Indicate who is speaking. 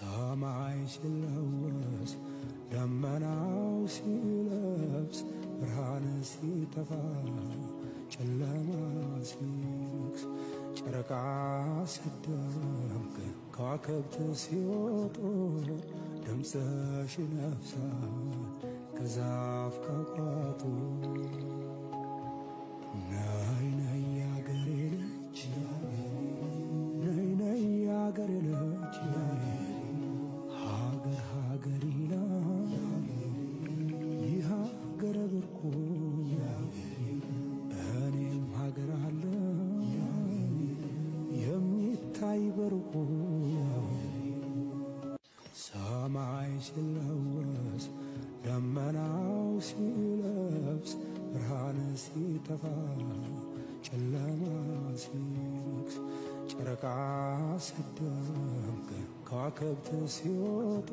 Speaker 1: ሰማይ ሲለወስ ደመናው ሲለብስ ብርሃን ሲጠፋ ጨለማ ሲነግስ ጨረቃ ሲደምቅ ከዋክብት ሲወጡ ድምፅሽ ይነፍሳል ከዛፍ ከቋጡ ነይ ነይ ያገሬ ልጅ ነይ ነይ ያገሬ ልጅ ሀገር ሀገር ይላል ይህ ሀገር ብርቁ እኔም ሀገር አለ የሚታይ በርቁ ሰማይ ሲለወስ ደመናው ሲለብስ ብርሃን ሲጠፋ ጨለማ ሲነግስ ጨረቃ ሲደምቅ ከዋክብት ሲወጡ